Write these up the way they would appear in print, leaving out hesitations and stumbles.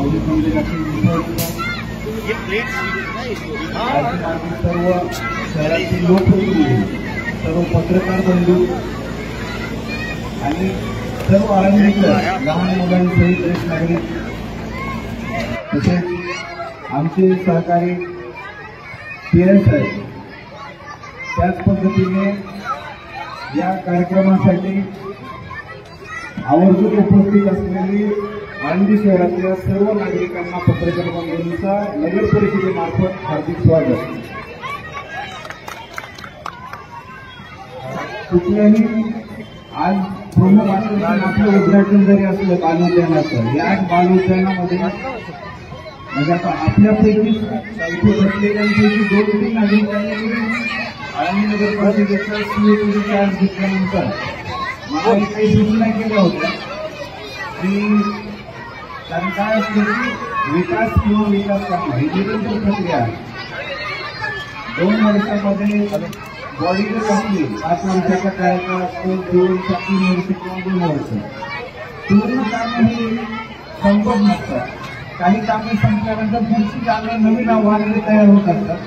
माऊली मंदिरातील सर्व शहरातील लोकप्रतिनिधी, सर्व पत्रकार बंधू आणि सर्व आळंदीकर, लहान मुलांसहित ज्येष्ठ नागरिक, तसेच आमचे सहकारी PS आहेत, त्याच पद्धतीने या कार्यक्रमासाठी आवर्जून उपस्थित असलेली आळंदी शहरातल्या सर्व नागरिकांना, पत्रकार बंधूंचा नगर परिषदेमार्फत हार्दिक स्वागत. कुठल्याही आज प्रमुख आकर्षण आपलं उद्घाटन जरी असलं बालउद्यानाचं, या बालउद्यानामध्ये म्हणजे आता आपल्यापैकी इथे बसलेल्यांपैकी 2-3 नागरिकांनी आळंदी नगर परिषदेचा CA चार्ज घेतल्यानंतर मला काही सूचना केल्या होत्या की कारण काय असतं की विकास किंवा विकास करणं ही निरंतर प्रक्रिया आहे. 2 वर्षामध्ये बॉडी जर असली 5 वर्षाचा कार्यकाळ असतो, 2 वर्ष, 3 वर्ष किंवा 2 वर्ष, पूर्ण कामं ही संपत नसतात. काही कामे संपल्यानंतर पुढची कामं नवीन आव्हाने तयार होत असतात.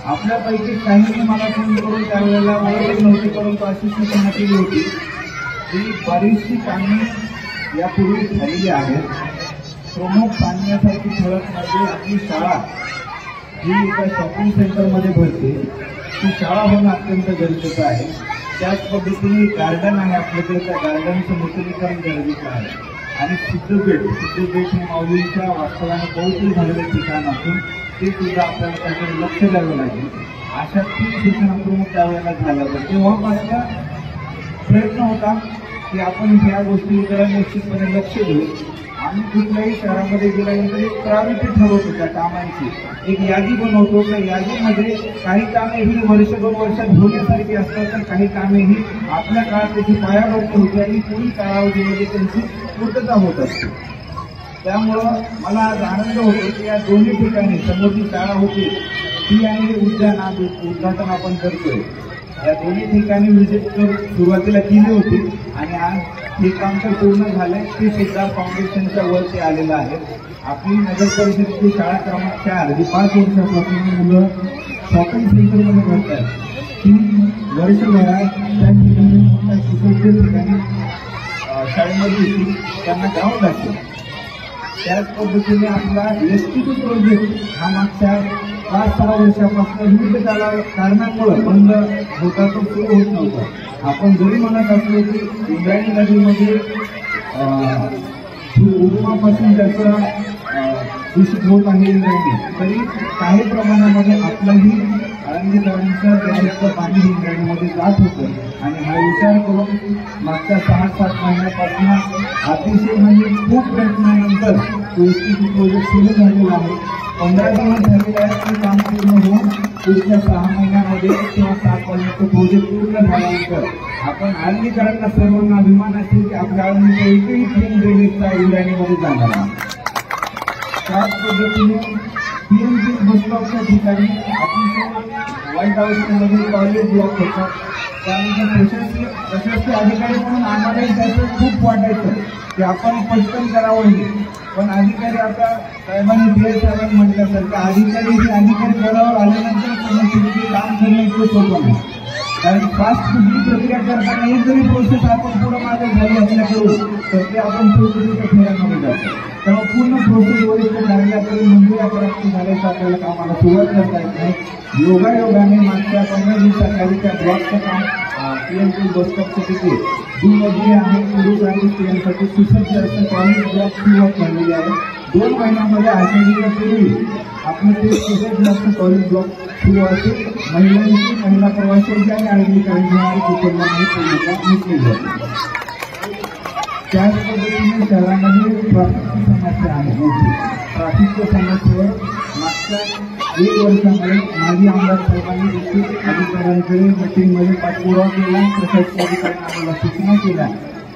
आपल्यापैकी काहींनी मला फोन करून त्यावेळेला ओळख नव्हती, परंतु अशी सूचना केली होती की बरीचशी कामे यापूर्वी झालेली आहेत. प्रमुख सांगण्यासारखी ठळक म्हणजे आपली शाळा ही एका शॉपिंग सेंटरमध्ये भरते, ती शाळा होणं अत्यंत गरजेचं आहे. त्याच पद्धतीने गार्डन आहे आपल्याकडे, त्या गार्डनचं नूतनीकरण गरजेचं आहे. आणि सिद्धपेठ हे माऊलींच्या वास्तवाने पवित्र झालेलं ठिकाण असून ते सुद्धा आपल्याला त्याकडे लक्ष द्यावं लागेल. अशा 3 सूचना प्रमुख त्यावेळेला झाल्या होत्या. तेव्हा माझा प्रयत्न होता की आपण ह्या गोष्टीकडे निश्चितपणे लक्ष देऊ. आम्ही कुठल्याही शहरामध्ये गेल्यानंतर एक प्रायोरिटी ठरवतो त्या कामांची, एक यादी बनवतो. त्या यादीमध्ये काही कामे ही 1-2 वर्षात होण्यासारखी असतात, तर काही कामे ही आपल्या काळात त्याची पायाभरणी होते आणि पुढील कालावधीमध्ये त्यांची पूर्तता होत असते. त्यामुळं मला आज आनंद होतो की या दोन्ही ठिकाणी समोर जी शाळा होती ती आणि उद्यान आज उद्घाटन आपण करतोय, या दोन्ही ठिकाणी व्हिजिट तर सुरुवातीला केली होती आणि आज हे काम तर पूर्ण झालंय. ते सुद्धा फाउंडेशनच्या वरती आलेलं आहे. आपली नगर परिषदेची शाळा क्रमांक 4 ही 5 वर्षापासून मुलं शॉपिंग सेंटरमध्ये भरत आहेत. ती वर्षभरात त्या ठिकाणी मोठ्या सुसज्ज ठिकाणी शाळेमध्ये येतील, त्यांना जावं लागतं. त्याच पद्धतीने आपला STP प्रोजेक्ट हा मागच्या 5-6 वर्षापासून विविध कारणांमुळे बंद होता, तो सुरू होत नव्हता. आपण जरी म्हणत असलो की इंद्रायणी नदीमध्ये उगमापासून त्याचा दूषित होत आहे इंद्रायणी, तरी काही प्रमाणामध्ये आपलंही आळंदीकरांचं त्याचं पाणी इंद्रायणीमध्ये जात होतं. आणि हा विचार करून मागच्या 6-7 महिन्यापासून अतिशय म्हणजे खूप प्रयत्नानंतर STP प्रोजेक्ट सुरू झालेला आहे. 15 दिवस झालेले आहेत ते काम पूर्ण होऊन पुढच्या 6 महिन्यामध्ये किंवा 7 महिन्याचं प्रोजेक्ट पूर्ण झाल्यानंतर आपण आळंदीकरांना सर्वांना अभिमान असेल की आपल्या आळंदीच्या एकही थेंब ड्रेनेजचा इंद्रायणीमध्ये जाणार नाही. त्याच पद्धतीने PMC बसस्टॉपच्या ठिकाणी अतिशय व्हाईट हाऊसमध्ये टॉयलेट ब्लॉक होतात. त्यानंतर प्रशासकीय अधिकारी म्हणून आम्हालाही त्याचं खूप वाटायचं की आपण पटकन करावं हे, पण अधिकारी आता साहेबांनी PS साहेबांनी म्हटल्यासारखं अधिकारी पदावर आल्यानंतर समस्येचे काम करणं इतकं सोपं नाही. कारण फास्ट कुठली प्रक्रिया करताना एक जरी प्रोसेस आपण पुढं मागे झाली आपल्याकडून तर ते आपण प्रोसेसच्या फेऱ्यामध्ये जातो. तेव्हा पूर्ण प्रोसेस वरिष्ठ कार्यालयाकडे मंजुऱ्या प्राप्त झाल्याचं आपल्याला कामाला सुरुवात करता येत नाही. योगायोगाने मागच्या 15 दिवसाखाली त्या ब्लॉकचं काम PMC बसस्टॉपचं तिथे दुमजली आहे. पुरुष आणि स्त्रियांसाठी सुसज्ज असं टॉयलेट ब्लॉक सुरुवात झालेली आहे. 2 महिन्यामध्ये आषाढीच्या पूर्वी आपलं ते सुसज्ज असं टॉयलेट ब्लॉक सुरू असेल. महिला प्रवाशांची आणि आळंदीकरांची कुटुंबांनी पूर्णता घेतली जाते. त्याच पद्धतीने शहरामध्ये ट्रॅफिकची समस्या आहे. ट्रॅफिकच्या समस्येवर मागच्या 1 वर्षामध्ये माजी आमदार साहेबांनी देखील अधिकाऱ्यांकडे मीटिंगमध्ये पाठपुरावा केला, प्रशासकीय अधिकाऱ्यांना आम्हाला सूचना केल्या.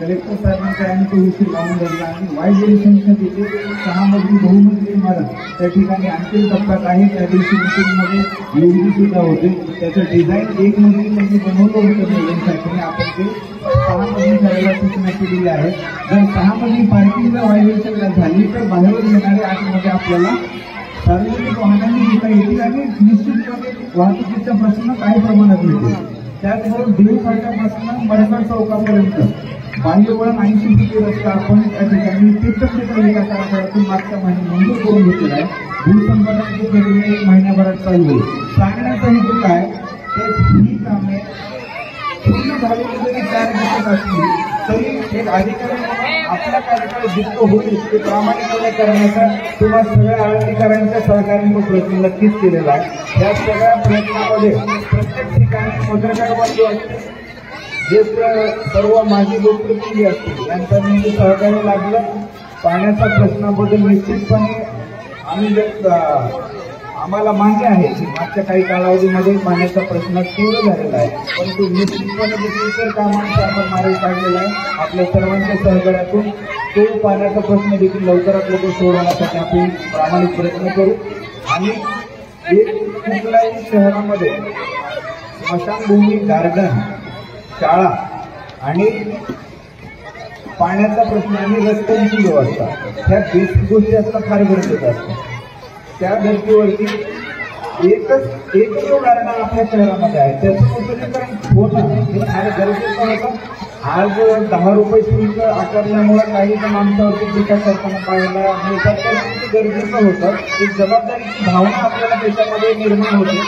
कलेक्टर साहेबांचा आणि तो उशीर लावून धरला आणि वाईट जंक्शनच्या तिथे 6 मजली बहुमजली इमारत त्या ठिकाणी अंतिम टप्प्यात आहे. त्या दिवशी मीटिंगमध्ये योगी सुद्धा होते. त्याचं डिझाईन 1 मजली त्यांनी बनवलं होतं बिल्डिंगसाठी. आपण ते 6 मजली करायला सूचना केलेली आहे. जर 6 मजली पार्किंगला व्हायलेशन झाली तर बाहेरून येणारे आतमध्ये आपल्याला सार्वजनिक वाहनांनी येता येतील आणि निश्चितपणे वाहतुकीचा प्रश्न काही प्रमाणात मिळतील. त्याचबरोबर देव फाट्यापासून मडकड चौकापर्यंत बाह्यवळण 80 फुटी रस्ता आपण त्या ठिकाणी तीर्थक्षेत्र विकास आराखड्यातून मागच्या महिन्यात मंजूर करून घेतलेला आहे. भूसंपादनाची प्रक्रिया 1 महिन्याभरात चालू होईल. सांगण्याचा हेतू काय तर ही कामे पूर्ण झालेली जरी 4 दिवसात असली तरी एक अधिकारी आपल्या कार्यकाळ जितकं होईल ते प्रामाणिकपणे करण्याचा तुम्हा सगळ्या आळंदीकरांच्या सहकार्याने प्रयत्न नक्कीच केलेला आहे. या सगळ्या प्रयत्नामध्ये प्रत्येक ठिकाणी पत्रकार बांधव असतील, ज्येष्ठ सर्व माजी लोकप्रतिनिधी असतील यांचा नेहमी सहकार्य लागलं. पाण्याच्या प्रश्नाबद्दल निश्चितपणे आम्ही आम्हाला मान्य आहे की मागच्या काही कालावधीमध्ये पाण्याचा प्रश्न तीव्र झालेला आहे, परंतु निश्चितपणे इतर कामांचा आपण मार्ग काढलेला आहे. आपल्या सर्वांच्या सहकार्यातून तो पाण्याचा प्रश्न देखील लवकरात लवकर सोडवण्यासाठी आपण प्रामाणिक प्रयत्न करू. आणि कुठल्याही शहरामध्ये स्मशानभूमी, गार्डन, शाळा आणि पाण्याचा प्रश्न आणि रस्त्यांची व्यवस्था ह्या बेसिक गोष्टी असणं फार गरजेचं असतं. त्या धर्तीवरती एकच गार्डन आपल्या शहरामध्ये आहे, त्याचं नूतनीकरण होणं हे फार गरजेचं होतं. आज 10 रुपये शुल्क आकारल्यामुळे काही जण आमच्यावरती टीका करताना पाहायला मिळतात, परंतु ते गरजेचं होतं. एक जबाबदारीची भावना आपल्याला देशामध्ये निर्माण होते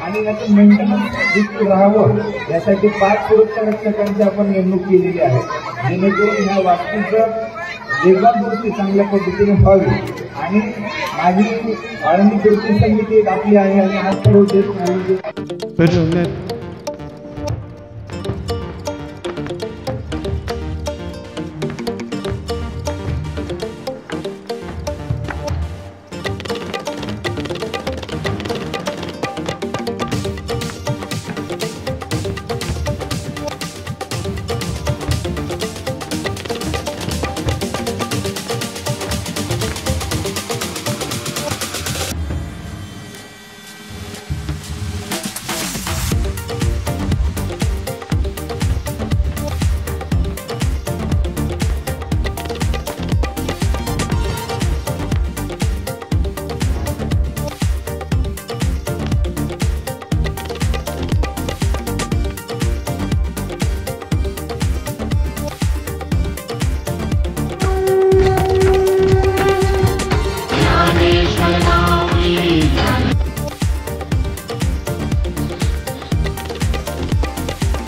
आणि याचं मेंटेनन्स देखील राहावं यासाठी 5 सुरक्षा रक्षकांची आपण नेमणूक केलेली आहे, जेणेकरून ह्या वास्तूचं देखभाल गोष्टी चांगल्या पद्धतीने व्हावी. आणि माझी आळंदी कृती समिती एक आपली आहे आणि आज सर्व देश